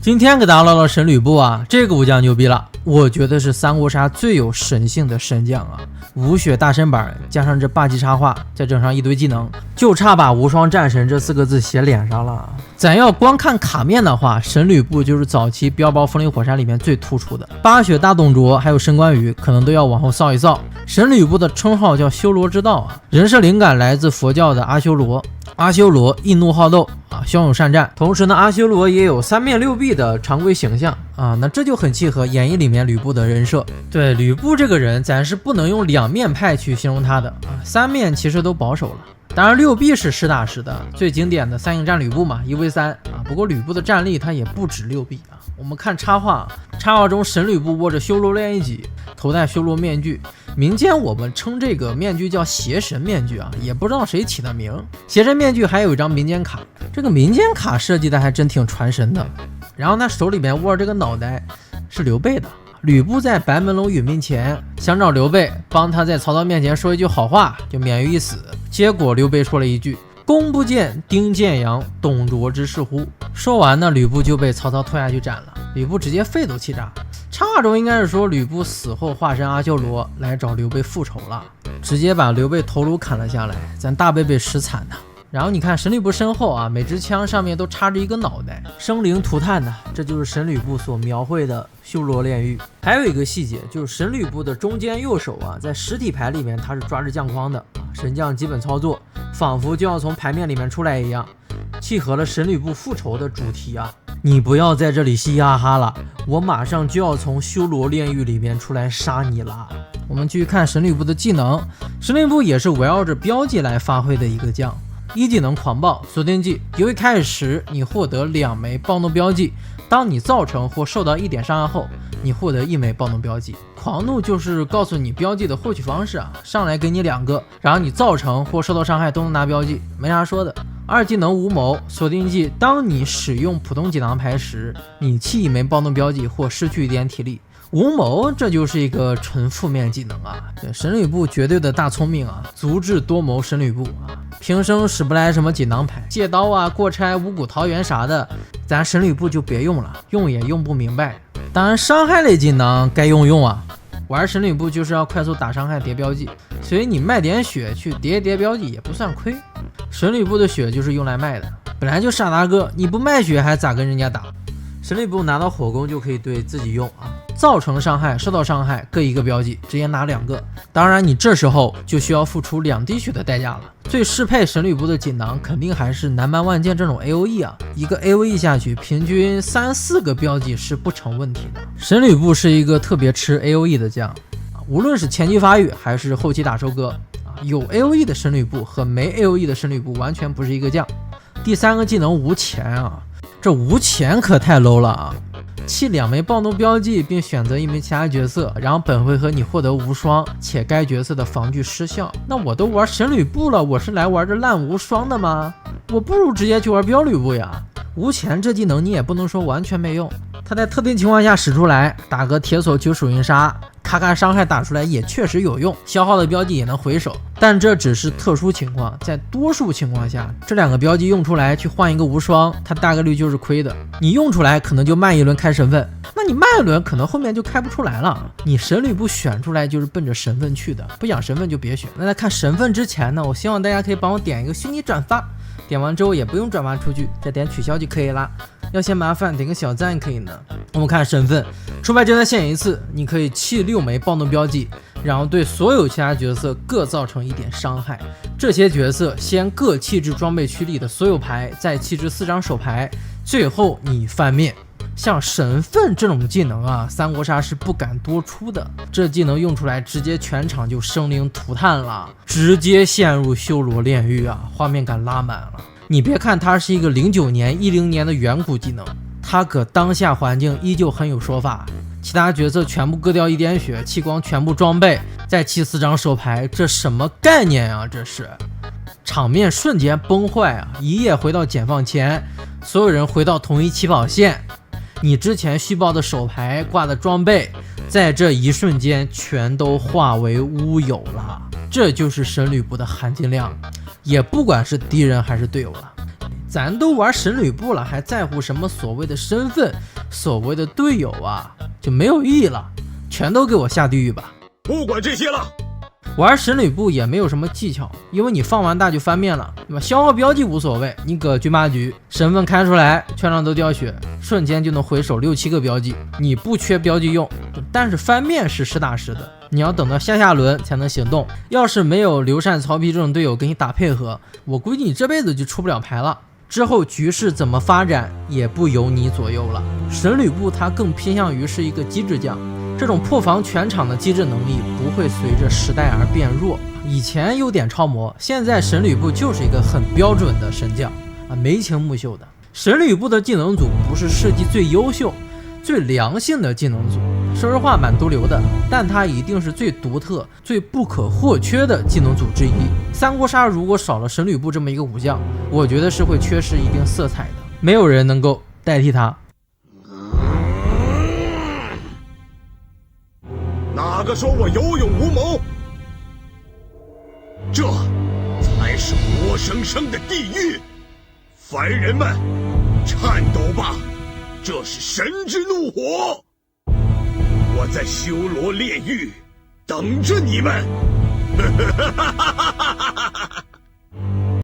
今天给大家唠唠神吕布啊，这个武将牛逼了，我觉得是三国杀最有神性的神将啊！无血大身板加上这霸气插画，再整上一堆技能，就差把无双战神这4个字写脸上了。咱要光看卡面的话，神吕布就是早期碉堡风林火山里面最突出的。八血大董卓还有神关羽可能都要往后扫一扫。神吕布的称号叫修罗之道啊，人设灵感来自佛教的阿修罗。阿修罗易怒好斗啊，骁勇善战，同时呢，阿修罗也有三面六臂的常规形象啊，那这就很契合演义里面吕布的人设。对吕布这个人，咱是不能用两面派去形容他的啊，三面其实都保守了。当然，六臂是实打实的，最经典的三英战吕布嘛，1v3啊。不过吕布的战力他也不止六臂啊。我们看插画，插画中神吕布握着修罗炼狱戟，头戴修罗面具。民间我们称这个面具叫邪神面具啊，也不知道谁起的名。邪神面具还有一张民间卡，这个民间卡设计的还真挺传神的。然后他手里面握着这个脑袋是刘备的。吕布在白门楼殒命前想找刘备帮他在曹操面前说一句好话，就免于一死。结果刘备说了一句公不见丁建阳董卓之事乎，说完呢，吕布就被曹操拖下去斩了。吕布直接肺都气炸。插画中应该是说吕布死后化身阿修罗来找刘备复仇了，直接把刘备头颅砍了下来，咱大贝被实惨的。然后你看神吕布身后啊，每支枪上面都插着一个脑袋，生灵涂炭的，这就是神吕布所描绘的修罗炼狱。还有一个细节，就是神吕布的中间右手啊，在实体牌里面他是抓着将框的啊，神将基本操作仿佛就要从牌面里面出来一样，契合了神吕布复仇的主题啊。你不要在这里嘻哈哈了，我马上就要从修罗炼狱里面出来杀你了。我们继续看神吕布的技能，神吕布也是围绕着标记来发挥的一个将。一技能狂暴锁定技，游戏开始时你获得2枚暴怒标记，当你造成或受到1点伤害后，你获得1枚暴怒标记。狂怒就是告诉你标记的获取方式啊，上来给你2个，然后你造成或受到伤害都能拿标记，没啥说的。二技能无谋锁定技，当你使用普通技能牌时，你弃1枚暴怒标记或失去1点体力。无谋这就是一个纯负面技能啊，神吕布绝对的大聪明啊，足智多谋神吕布啊，平生使不来什么锦囊牌、借刀啊、过拆、五谷桃源啥的，咱神吕布就别用了，用也用不明白。当然伤害类技能该用啊，玩神吕布就是要快速打伤害叠标记，所以你卖点血去叠标记也不算亏。神吕布的血就是用来卖的，本来就傻大个，你不卖血还咋跟人家打？神吕布拿到火攻就可以对自己用啊，造成伤害、受到伤害各1个标记，直接拿2个。当然你这时候就需要付出2滴血的代价了。最适配神吕布的锦囊肯定还是南蛮万剑这种 AOE 啊，一个 AOE 下去平均3、4个标记是不成问题的。神吕布是一个特别吃 AOE 的将，无论是前期发育还是后期大收割有 AOE 的神吕布和没 AOE 的神吕布完全不是一个将。第3个技能无钱啊，这无钱可太 low 了啊！弃2枚暴怒标记并选择1枚其他角色，然后本回合你获得无双，且该角色的防具失效。那我都玩神吕布了，我是来玩这烂无双的吗？我不如直接去玩标吕布呀。无钱这技能你也不能说完全没用，他在特定情况下使出来，打个铁索求属性杀，咔咔伤害打出来也确实有用，消耗的标记也能回手，但这只是特殊情况，在多数情况下，这2个标记用出来去换一个无双，它大概率就是亏的。你用出来可能就慢1轮开身份，那你慢1轮可能后面就开不出来了。你神吕布选出来就是奔着神分去的，不想神分就别选。那在看神分之前呢，我希望大家可以帮我点一个虚拟转发，点完之后也不用转发出去，再点取消就可以啦。要嫌麻烦点个小赞可以呢。我们看身份，出牌阶段限1次，你可以弃6枚暴怒标记，然后对所有其他角色各造成1点伤害。这些角色先各弃置装备区里的所有牌，再弃置4张手牌，最后你翻面。像神分这种技能啊，三国杀是不敢多出的，这技能用出来直接全场就生灵涂炭了，直接陷入修罗炼狱啊，画面感拉满了。你别看它是一个09年、10年的远古技能，它搁当下环境依旧很有说法。其他角色全部割掉1点血，弃光全部装备，再弃4张手牌，这什么概念啊？这是场面瞬间崩坏啊！一夜回到解放前，所有人回到同一起跑线，你之前续报的手牌挂的装备，在这一瞬间全都化为乌有了。这就是神吕布的含金量，也不管是敌人还是队友了。咱都玩神吕布了，还在乎什么所谓的身份，所谓的队友啊，就没有意义了，全都给我下地狱吧。不管这些了，玩神吕布也没有什么技巧，因为你放完大就翻面了，对吧？消耗标记无所谓，你搁军阀局身份开出来，全场都掉血，瞬间就能回手6、7个标记，你不缺标记用。但是翻面是实打实的，你要等到下轮才能行动。要是没有刘禅、曹丕这种队友跟你打配合，我估计你这辈子就出不了牌了。之后局势怎么发展也不由你左右了。神吕布他更偏向于是一个机制将，这种破防全场的机制能力不会随着时代而变弱。以前有点超模，现在神吕布就是一个很标准的神将啊，眉清目秀的。神吕布的技能组不是世纪最优秀、最良性的技能组，说实话蛮毒瘤的，但它一定是最独特、最不可或缺的技能组之一。三国杀如果少了神吕布这么一个武将，我觉得是会缺失一定色彩的，没有人能够代替他。哪个说我有勇无谋？这才是活生生的地狱！凡人们，颤抖吧！这是神之怒火！我在修罗炼狱等着你们！